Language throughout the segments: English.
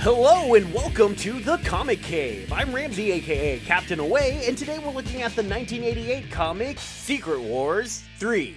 Hello and welcome to The Comic Cave. I'm Ramsey, aka Captain Away, and today we're looking at the 1988 comic Secret Wars 3.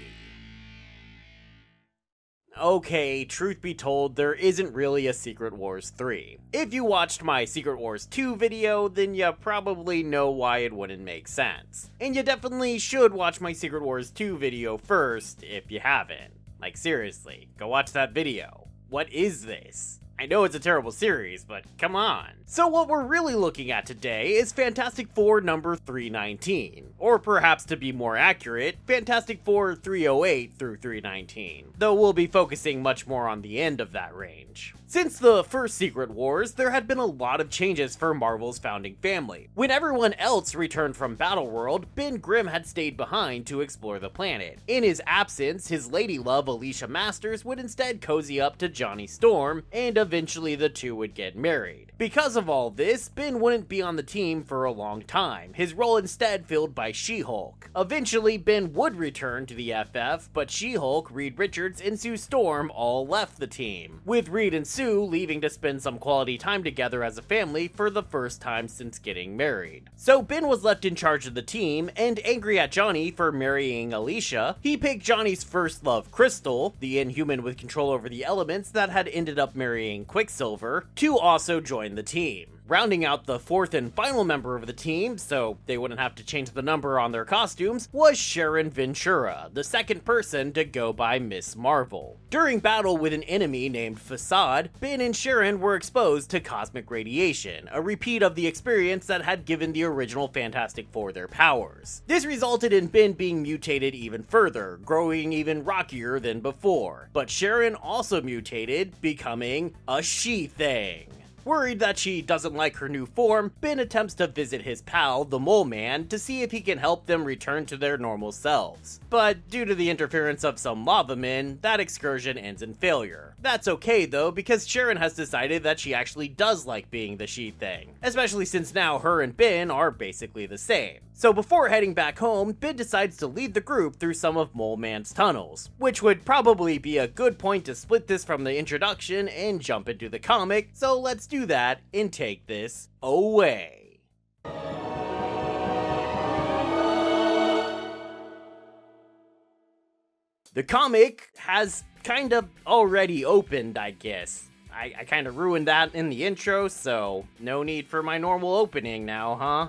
Okay, truth be told, there isn't really a Secret Wars 3. If you watched my Secret Wars 2 video, then you probably know why it wouldn't make sense. And you definitely should watch my Secret Wars 2 video first if you haven't. Like seriously, go watch that video. What is this? I know it's a terrible series, but come on. So what we're really looking at today is Fantastic Four number 319. Or perhaps to be more accurate, Fantastic Four 308 through 319. Though we'll be focusing much more on the end of that range. Since the first Secret Wars, there had been a lot of changes for Marvel's founding family. When everyone else returned from Battleworld, Ben Grimm had stayed behind to explore the planet. In his absence, his lady love Alicia Masters would instead cozy up to Johnny Storm, and eventually the two would get married. Because of all this, Ben wouldn't be on the team for a long time, his role instead filled by She-Hulk. Eventually, Ben would return to the FF, but She-Hulk, Reed Richards, and Sue Storm all left the team, with Reed and Sue leaving to spend some quality time together as a family for the first time since getting married. So Ben was left in charge of the team, and angry at Johnny for marrying Alicia, he picked Johnny's first love, Crystal, the Inhuman with control over the elements that had ended up marrying Quicksilver, to also join the team. Rounding out the fourth and final member of the team, so they wouldn't have to change the number on their costumes, was Sharon Ventura, the second person to go by Miss Marvel. During battle with an enemy named Facade, Ben and Sharon were exposed to cosmic radiation, a repeat of the experience that had given the original Fantastic Four their powers. This resulted in Ben being mutated even further, growing even rockier than before. But Sharon also mutated, becoming a she-thing. Worried that she doesn't like her new form, Ben attempts to visit his pal, the Mole Man, to see if he can help them return to their normal selves. But due to the interference of some lava men, that excursion ends in failure. That's okay though, because Sharon has decided that she actually does like being the she-thing, especially since now her and Ben are basically the same. So before heading back home, Ben decides to lead the group through some of Mole Man's tunnels, which would probably be a good point to split this from the introduction and jump into the comic, so let's do that and take this away. The comic has kind of already opened, I guess. I kind of ruined that in the intro, so no need for my normal opening now, huh?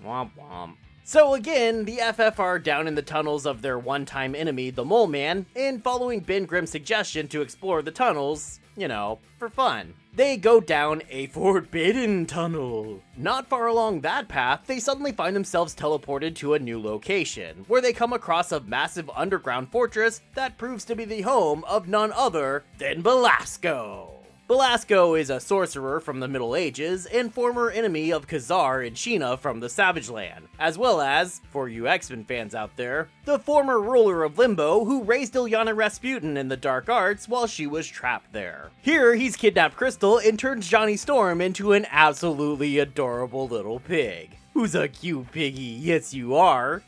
Womp womp. So again, the FF are down in the tunnels of their one-time enemy, the Mole Man, and following Ben Grimm's suggestion to explore the tunnels, you know, for fun. They go down a forbidden tunnel. Not far along that path, they suddenly find themselves teleported to a new location, where they come across a massive underground fortress that proves to be the home of none other than Belasco. Belasco is a sorcerer from the Middle Ages and former enemy of Khazar and Sheena from the Savage Land, as well as, for you X-Men fans out there, the former ruler of Limbo who raised Illyana Rasputin in the Dark Arts while she was trapped there. Here, he's kidnapped Crystal and turns Johnny Storm into an absolutely adorable little pig. Who's a cute piggy? Yes, you are.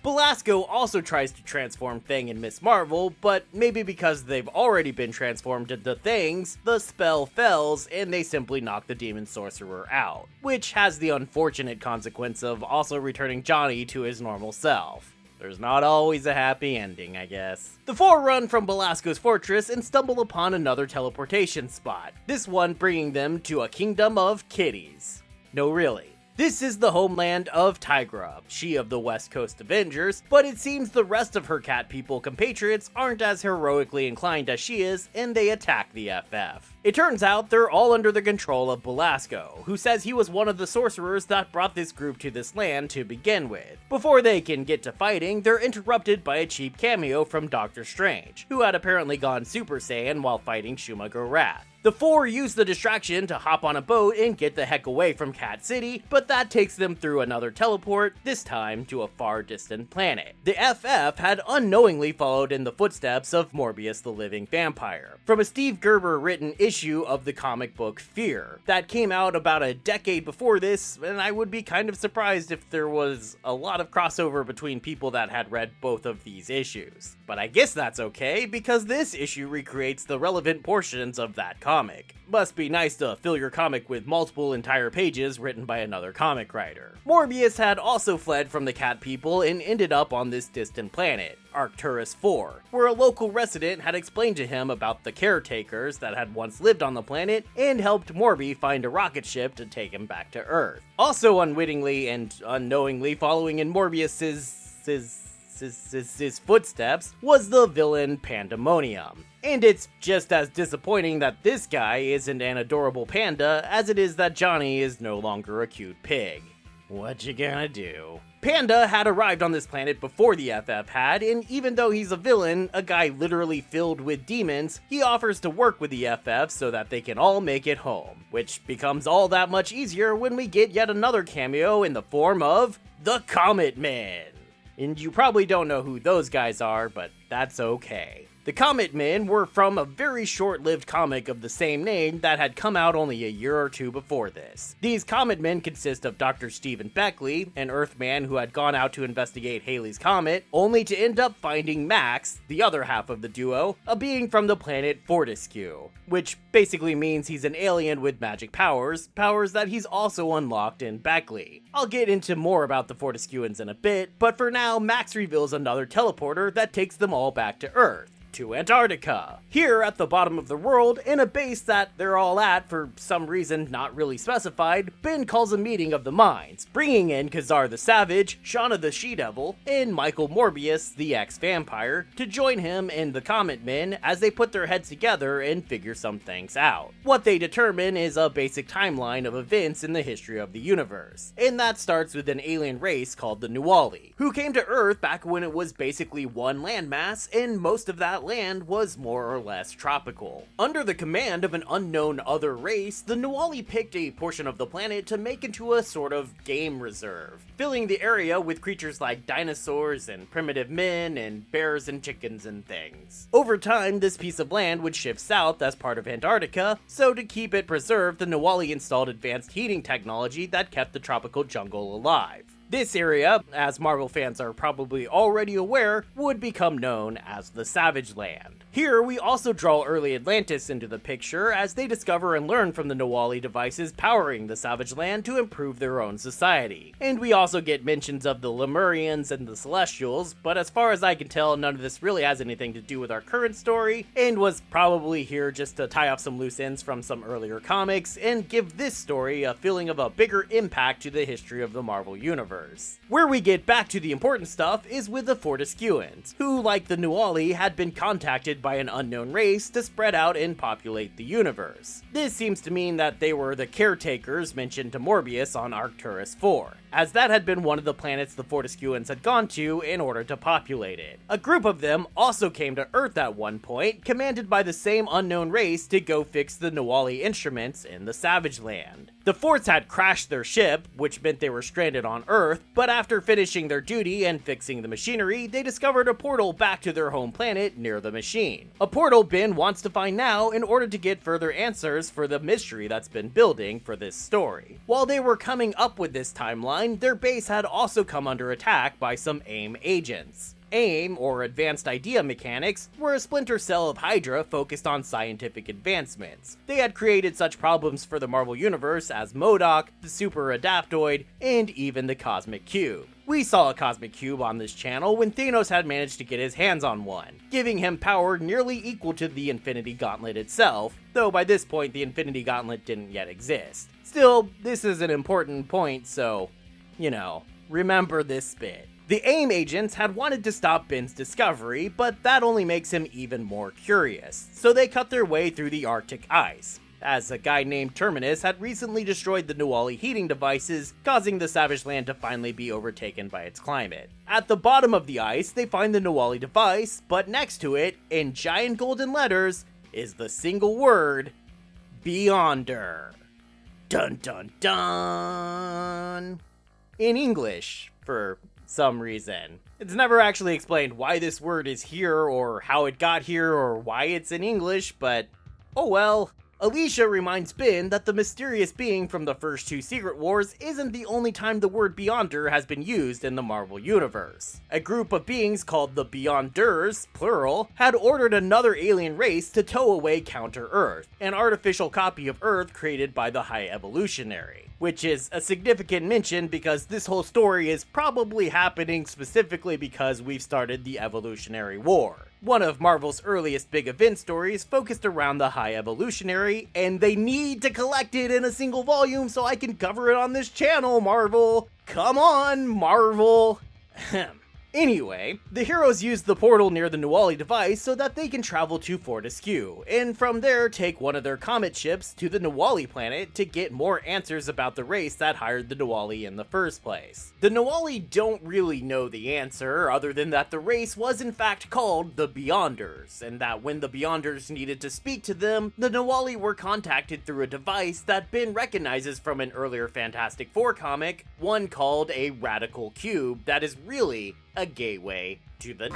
Belasco also tries to transform Thing and Miss Marvel, but maybe because they've already been transformed into things, the spell fails and they simply knock the demon sorcerer out, which has the unfortunate consequence of also returning Johnny to his normal self. There's not always a happy ending, I guess. The four run from Belasco's fortress and stumble upon another teleportation spot, this one bringing them to a kingdom of kitties. No, really. This is the homeland of Tigra, she of the West Coast Avengers, but it seems the rest of her cat people compatriots aren't as heroically inclined as she is, and they attack the FF. It turns out they're all under the control of Belasco, who says he was one of the sorcerers that brought this group to this land to begin with. Before they can get to fighting, they're interrupted by a cheap cameo from Doctor Strange, who had apparently gone Super Saiyan while fighting Shumago Wrath. The four use the distraction to hop on a boat and get the heck away from Cat City, but that takes them through another teleport, this time to a far distant planet. The FF had unknowingly followed in the footsteps of Morbius the Living Vampire. From a Steve Gerber written issue issue of the comic book Fear that came out about a decade before this, and I would be kind of surprised if there was a lot of crossover between people that had read both of these issues. But I guess that's okay, because this issue recreates the relevant portions of that comic. Must be nice to fill your comic with multiple entire pages written by another comic writer. Morbius had also fled from the cat people and ended up on this distant planet, Arcturus IV, where a local resident had explained to him about the caretakers that had once lived on the planet and helped Morby find a rocket ship to take him back to Earth. Also unwittingly and unknowingly following in Morbius's footsteps was the villain Pandemonium. And it's just as disappointing that this guy isn't an adorable panda as it is that Johnny is no longer a cute pig. What you gonna do? Panda had arrived on this planet before the FF had, and even though he's a villain, a guy literally filled with demons, he offers to work with the FF so that they can all make it home, which becomes all that much easier when we get yet another cameo in the form of the Comet Men. And you probably don't know who those guys are, but that's okay. The Comet Men were from a very short-lived comic of the same name that had come out only a year or two before this. These Comet Men consist of Dr. Stephen Beckley, an Earthman who had gone out to investigate Halley's Comet, only to end up finding Max, the other half of the duo, a being from the planet Fortescue, which basically means he's an alien with magic powers that he's also unlocked in Beckley. I'll get into more about the Fortescuans in a bit, but for now, Max reveals another teleporter that takes them all back to Earth. To Antarctica. Here at the bottom of the world, in a base that they're all at for some reason not really specified, Ben calls a meeting of the minds, bringing in Khazar the Savage, Shauna the She-Devil, and Michael Morbius, the ex-vampire, to join him and the Comet Men as they put their heads together and figure some things out. What they determine is a basic timeline of events in the history of the universe, and that starts with an alien race called the Nuali, who came to Earth back when it was basically one landmass, and most of that land was more or less tropical. Under the command of an unknown other race, the Nuali picked a portion of the planet to make into a sort of game reserve, filling the area with creatures like dinosaurs and primitive men and bears and chickens and things. Over time, this piece of land would shift south as part of Antarctica, so to keep it preserved, the Nuali installed advanced heating technology that kept the tropical jungle alive. This area, as Marvel fans are probably already aware, would become known as the Savage Land. Here, we also draw early Atlantis into the picture as they discover and learn from the Nuali devices powering the Savage Land to improve their own society. And we also get mentions of the Lemurians and the Celestials, but as far as I can tell, none of this really has anything to do with our current story, and was probably here just to tie off some loose ends from some earlier comics and give this story a feeling of a bigger impact to the history of the Marvel Universe. Where we get back to the important stuff is with the Fortescuans, who, like the Nuali, had been contacted by an unknown race to spread out and populate the universe. This seems to mean that they were the caretakers mentioned to Morbius on Arcturus IV, as that had been one of the planets the Fortescuans had gone to in order to populate it. A group of them also came to Earth at one point, commanded by the same unknown race to go fix the Nuali instruments in the Savage Land. The Forts had crashed their ship, which meant they were stranded on Earth, but after finishing their duty and fixing the machinery, they discovered a portal back to their home planet near the machine. A portal Ben wants to find now in order to get further answers for the mystery that's been building for this story. While they were coming up with this timeline, their base had also come under attack by some AIM agents. AIM, or Advanced Idea Mechanics, were a splinter cell of Hydra focused on scientific advancements. They had created such problems for the Marvel Universe as MODOK, the Super Adaptoid, and even the Cosmic Cube. We saw a Cosmic Cube on this channel when Thanos had managed to get his hands on one, giving him power nearly equal to the Infinity Gauntlet itself, though by this point the Infinity Gauntlet didn't yet exist. Still, this is an important point, so, remember this bit. The AIM agents had wanted to stop Ben's discovery, but that only makes him even more curious, so they cut their way through the Arctic ice, as a guy named Terminus had recently destroyed the Nuali heating devices, causing the Savage Land to finally be overtaken by its climate. At the bottom of the ice, they find the Nuali device, but next to it, in giant golden letters, is the single word, Beyonder. Dun dun dun! In English, for some reason. It's never actually explained why this word is here, or how it got here, or why it's in English, but oh well. Alicia reminds Ben that the mysterious being from the first two Secret Wars isn't the only time the word Beyonder has been used in the Marvel Universe. A group of beings called the Beyonders, plural, had ordered another alien race to tow away Counter-Earth, an artificial copy of Earth created by the High Evolutionary. Which is a significant mention because this whole story is probably happening specifically because we've started the Evolutionary War. One of Marvel's earliest big event stories focused around the High Evolutionary, and they need to collect it in a single volume so I can cover it on this channel, Marvel! Come on, Marvel! Anyway, the heroes use the portal near the Nuwali device so that they can travel to Fortescue, and from there take one of their comet ships to the Nuwali planet to get more answers about the race that hired the Nuwali in the first place. The Nuwali don't really know the answer, other than that the race was in fact called the Beyonders, and that when the Beyonders needed to speak to them, the Nuwali were contacted through a device that Ben recognizes from an earlier Fantastic Four comic, one called a Radical Cube that is really a gateway to the...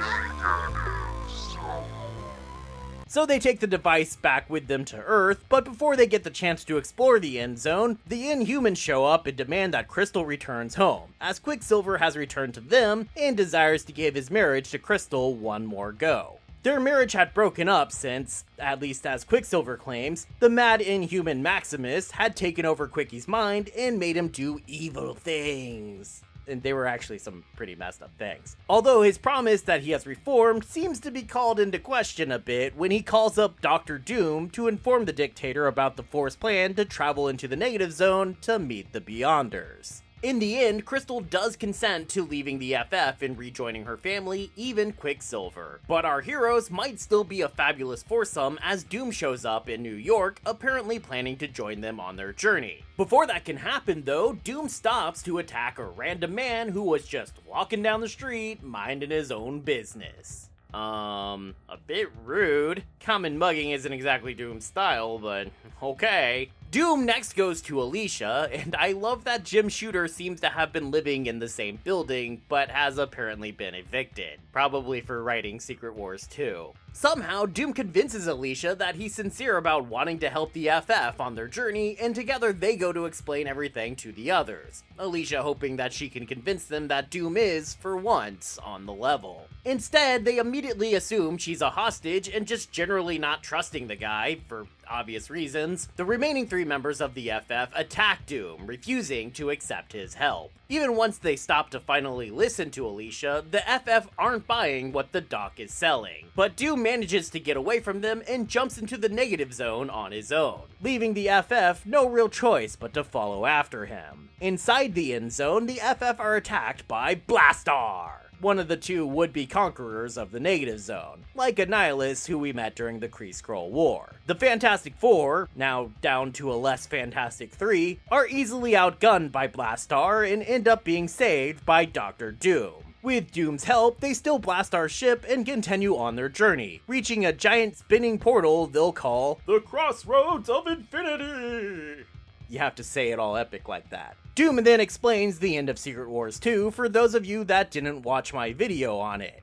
So they take the device back with them to Earth, but before they get the chance to explore the End Zone, the Inhumans show up and demand that Crystal returns home, as Quicksilver has returned to them and desires to give his marriage to Crystal one more go. Their marriage had broken up since, at least as Quicksilver claims, the mad Inhuman Maximus had taken over Quickie's mind and made him do evil things. And they were actually some pretty messed up things. Although his promise that he has reformed seems to be called into question a bit when he calls up Dr. Doom to inform the Dictator about the Force plan to travel into the Negative Zone to meet the Beyonders. In the end, Crystal does consent to leaving the FF and rejoining her family, even Quicksilver. But our heroes might still be a fabulous foursome as Doom shows up in New York, apparently planning to join them on their journey. Before that can happen though, Doom stops to attack a random man who was just walking down the street, minding his own business. A bit rude. Common mugging isn't exactly Doom's style, but okay. Doom next goes to Alicia, and I love that Jim Shooter seems to have been living in the same building, but has apparently been evicted. Probably for writing Secret Wars 2. Somehow, Doom convinces Alicia that he's sincere about wanting to help the FF on their journey, and together they go to explain everything to the others. Alicia hoping that she can convince them that Doom is, for once, on the level. Instead, they immediately assume she's a hostage and just generally not trusting the guy, for obvious reasons. The remaining three members of the FF attack Doom, refusing to accept his help. Even once they stop to finally listen to Alicia, the FF aren't buying what the doc is selling. But Doom manages to get away from them and jumps into the Negative Zone on his own, leaving the FF no real choice but to follow after him. Inside the End Zone, the FF are attacked by Blastar, one of the two would-be conquerors of the Negative Zone, like Annihilus who we met during the Kree-Skrull War. The Fantastic Four, now down to a less Fantastic 3, are easily outgunned by Blastar and end up being saved by Dr. Doom. With Doom's help, they still blast our ship and continue on their journey, reaching a giant spinning portal they'll call the Crossroads of Infinity. You have to say it all epic like that. Doom then explains the end of Secret Wars 2 for those of you that didn't watch my video on it.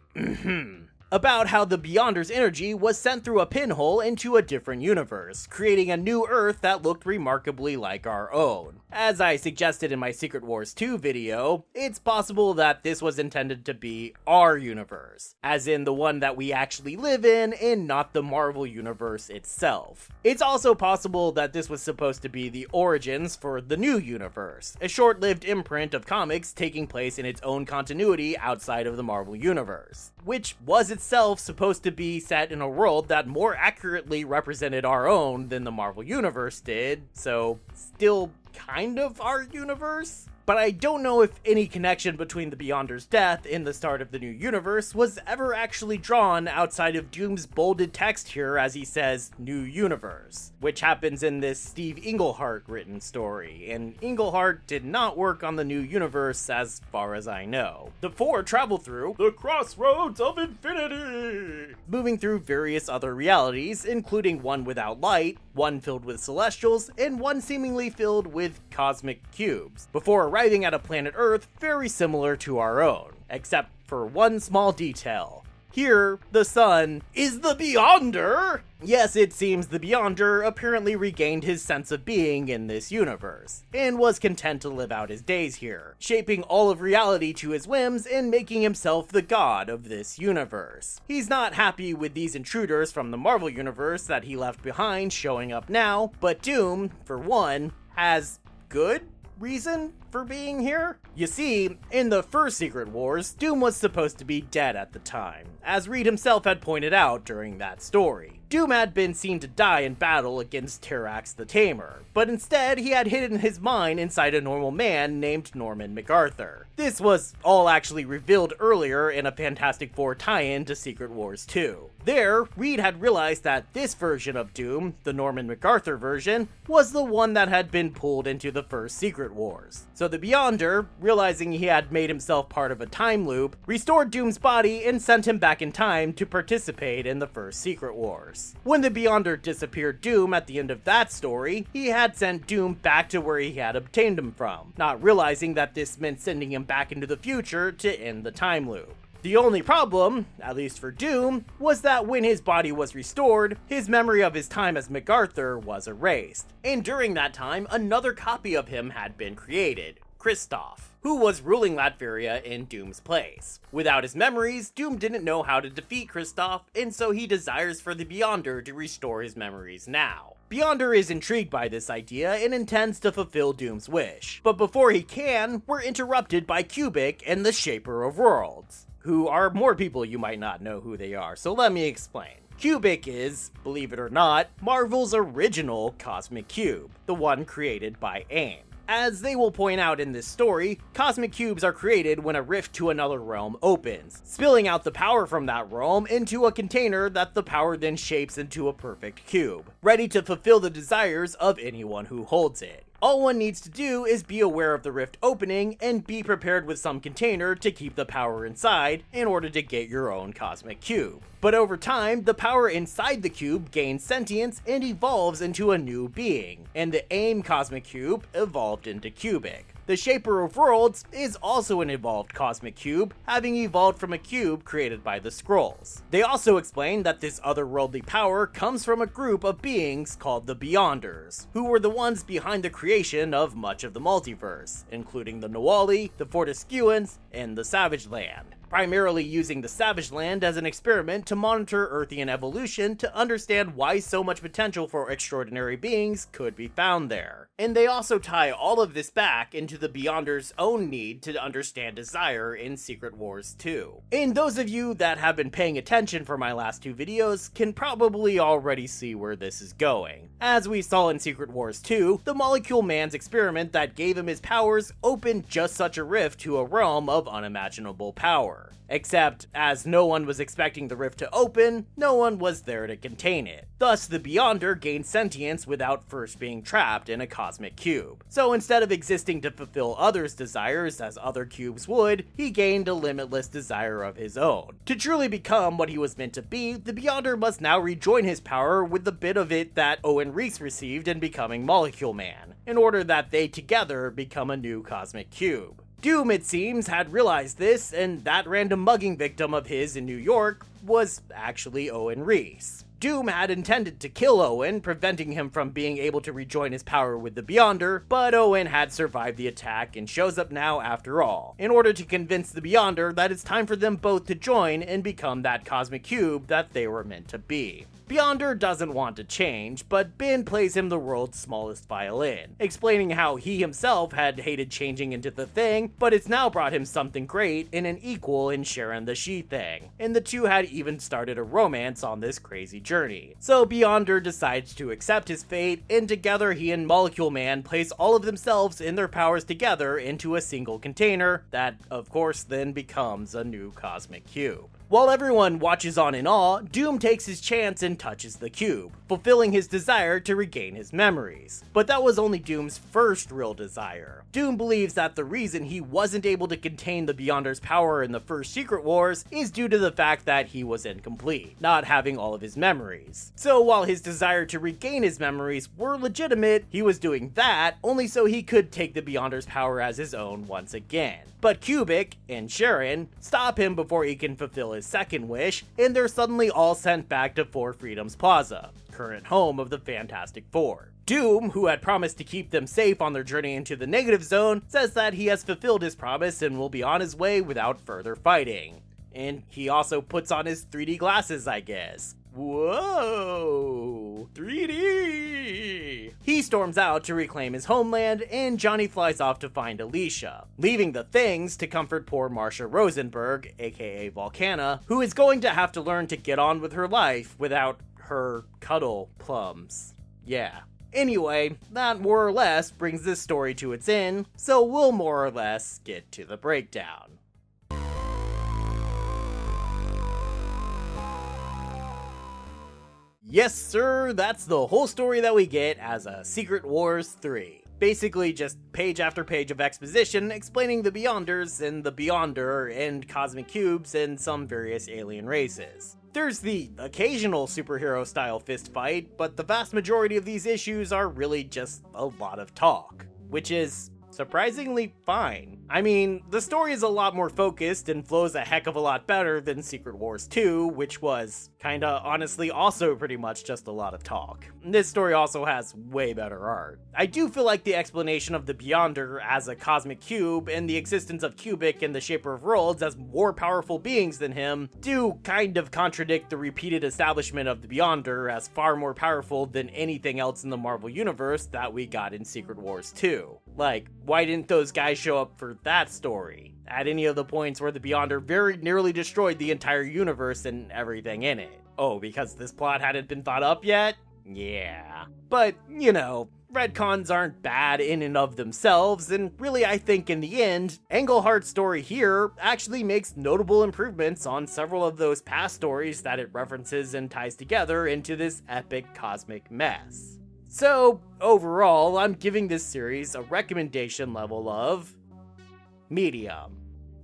About how the Beyonder's energy was sent through a pinhole into a different universe, creating a new Earth that looked remarkably like our own. As I suggested in my Secret Wars 2 video, it's possible that this was intended to be our universe, as in the one that we actually live in and not the Marvel universe itself. It's also possible that this was supposed to be the origins for the new universe, a short-lived imprint of comics taking place in its own continuity outside of the Marvel universe, which was itself supposed to be set in a world that more accurately represented our own than the Marvel universe did, so still kind of our universe? But I don't know if any connection between the Beyonder's death and the start of the new universe was ever actually drawn outside of Doom's bolded text here as he says, new universe, which happens in this Steve Englehart written story, and Englehart did not work on the new universe as far as I know. The four travel through the Crossroads of Infinity, moving through various other realities, including one without light, one filled with celestials, and one seemingly filled with cosmic cubes, before arriving at a planet Earth very similar to our own, except for one small detail. Here, the sun is the Beyonder! Yes, it seems the Beyonder apparently regained his sense of being in this universe, and was content to live out his days here, shaping all of reality to his whims and making himself the god of this universe. He's not happy with these intruders from the Marvel universe that he left behind showing up now, but Doom, for one, has good reason for being here? You see, in the first Secret Wars, Doom was supposed to be dead at the time, as Reed himself had pointed out during that story. Doom had been seen to die in battle against Terrax the Tamer, but instead he had hidden his mind inside a normal man named Norman MacArthur. This was all actually revealed earlier in a Fantastic Four tie-in to Secret Wars 2. There, Reed had realized that this version of Doom, the Norman MacArthur version, was the one that had been pulled into the first Secret Wars. So the Beyonder, realizing he had made himself part of a time loop, restored Doom's body and sent him back in time to participate in the first Secret Wars. When the Beyonder disappeared Doom at the end of that story, he had sent Doom back to where he had obtained him from, not realizing that this meant sending him back into the future to end the time loop. The only problem, at least for Doom, was that when his body was restored, his memory of his time as MacArthur was erased. And during that time, another copy of him had been created, Kristoff, who was ruling Latveria in Doom's place. Without his memories, Doom didn't know how to defeat Kristoff, and so he desires for the Beyonder to restore his memories now. Beyonder is intrigued by this idea and intends to fulfill Doom's wish. But before he can, we're interrupted by Kubrick and the Shaper of Worlds, who are more people you might not know who they are, so let me explain. Kubrick is, believe it or not, Marvel's original cosmic cube, the one created by AIM. As they will point out in this story, cosmic cubes are created when a rift to another realm opens, spilling out the power from that realm into a container that the power then shapes into a perfect cube, ready to fulfill the desires of anyone who holds it. All one needs to do is be aware of the rift opening and be prepared with some container to keep the power inside in order to get your own cosmic cube. But over time, the power inside the cube gains sentience and evolves into a new being, and the AIM cosmic cube evolved into Kubrick. The Shaper of Worlds is also an evolved cosmic cube, having evolved from a cube created by the Skrulls. They also explain that this otherworldly power comes from a group of beings called the Beyonders, who were the ones behind the creation of much of the multiverse, including the Nawali, the Fortescuans, and the Savage Land. Primarily using the Savage Land as an experiment to monitor Earthian evolution to understand why so much potential for extraordinary beings could be found there. And they also tie all of this back into the Beyonder's own need to understand desire in Secret Wars 2. And those of you that have been paying attention for my last two videos can probably already see where this is going. As we saw in Secret Wars 2, the Molecule Man's experiment that gave him his powers opened just such a rift to a realm of unimaginable power. Except, as no one was expecting the rift to open, no one was there to contain it. Thus, the Beyonder gained sentience without first being trapped in a cosmic cube. So instead of existing to fulfill others' desires as other cubes would, he gained a limitless desire of his own. To truly become what he was meant to be, the Beyonder must now rejoin his power with the bit of it that Owen Reese received in becoming Molecule Man, in order that they together become a new cosmic cube. Doom, it seems, had realized this, and that random mugging victim of his in New York was actually Owen Reese. Doom had intended to kill Owen, preventing him from being able to rejoin his power with the Beyonder, but Owen had survived the attack and shows up now after all, in order to convince the Beyonder that it's time for them both to join and become that cosmic cube that they were meant to be. Beyonder doesn't want to change, but Ben plays him the world's smallest violin, explaining how he himself had hated changing into the Thing, but it's now brought him something great in an equal in Sharon the She-Thing, and the two had even started a romance on this crazy journey. So Beyonder decides to accept his fate, and together he and Molecule Man place all of themselves and their powers together into a single container that, of course, then becomes a new cosmic cube. While everyone watches on in awe, Doom takes his chance and touches the cube, fulfilling his desire to regain his memories. But that was only Doom's first real desire. Doom believes that the reason he wasn't able to contain the Beyonder's power in the first Secret Wars is due to the fact that he was incomplete, not having all of his memories. So while his desire to regain his memories were legitimate, he was doing that only so he could take the Beyonder's power as his own once again. But Cubic and Sharon stop him before he can fulfill his second wish, and they're suddenly all sent back to Four Freedoms Plaza, current home of the Fantastic Four. Doom, who had promised to keep them safe on their journey into the negative zone, says that he has fulfilled his promise and will be on his way without further fighting. And he also puts on his 3D glasses, I guess. Whoa! 3D! He storms out to reclaim his homeland, and Johnny flies off to find Alicia, leaving the Things to comfort poor Marcia Rosenberg, aka Volcana, who is going to have to learn to get on with her life without her cuddle plums. Yeah. Anyway, that more or less brings this story to its end, so we'll more or less get to the breakdown. Yes sir, that's the whole story that we get as a Secret Wars 3. Basically just page after page of exposition explaining the Beyonders and the Beyonder and cosmic cubes and some various alien races. There's the occasional superhero style fist fight, but the vast majority of these issues are really just a lot of talk, which is surprisingly fine. I mean, the story is a lot more focused and flows a heck of a lot better than Secret Wars 2, which was kinda honestly also pretty much just a lot of talk. This story also has way better art. I do feel like the explanation of the Beyonder as a cosmic cube and the existence of Cubic and the Shaper of Worlds as more powerful beings than him do kind of contradict the repeated establishment of the Beyonder as far more powerful than anything else in the Marvel Universe that we got in Secret Wars 2. Like, why didn't those guys show up for that story? At any of the points where the Beyonder very nearly destroyed the entire universe and everything in it. Oh, because this plot hadn't been thought up yet? Yeah. But, you know, retcons aren't bad in and of themselves, and really I think in the end, Englehart's story here actually makes notable improvements on several of those past stories that it references and ties together into this epic cosmic mess. So, overall, I'm giving this series a recommendation level of medium.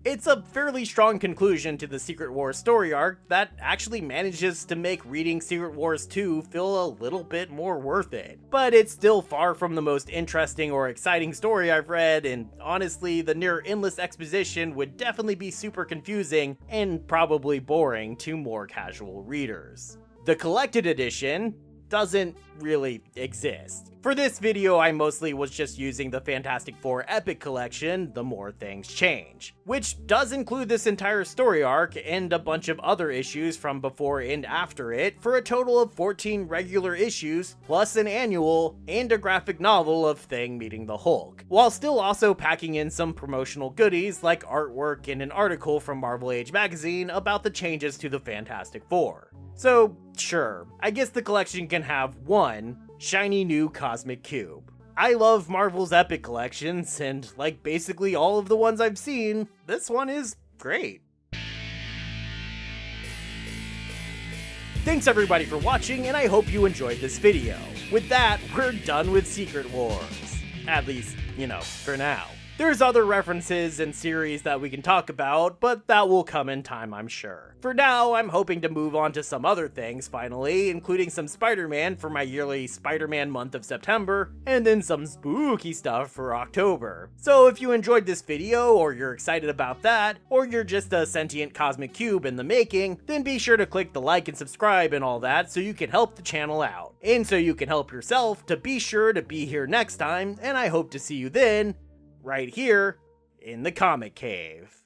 It's a fairly strong conclusion to the Secret Wars story arc that actually manages to make reading Secret Wars 2 feel a little bit more worth it. But it's still far from the most interesting or exciting story I've read, and honestly, the near endless exposition would definitely be super confusing and probably boring to more casual readers. The collected edition doesn't really exist. For this video, I mostly was just using the Fantastic Four Epic Collection, The More Things Change, which does include this entire story arc and a bunch of other issues from before and after it, for a total of 14 regular issues, plus an annual and a graphic novel of Thing meeting the Hulk, while still also packing in some promotional goodies like artwork and an article from Marvel Age magazine about the changes to the Fantastic Four. So, sure, I guess the collection can have one shiny new cosmic cube. I love Marvel's Epic collections, and like basically all of the ones I've seen, this one is great. Thanks everybody for watching, and I hope you enjoyed this video. With that, we're done with Secret Wars. At least, you know, for now. There's other references and series that we can talk about, but that will come in time, I'm sure. For now, I'm hoping to move on to some other things finally, including some Spider-Man for my yearly Spider-Man month of September, and then some spooky stuff for October. So if you enjoyed this video, or you're excited about that, or you're just a sentient cosmic cube in the making, then be sure to click the like and subscribe and all that so you can help the channel out. And so you can help yourself to be sure to be here next time, and I hope to see you then, right here in the Comic Cave.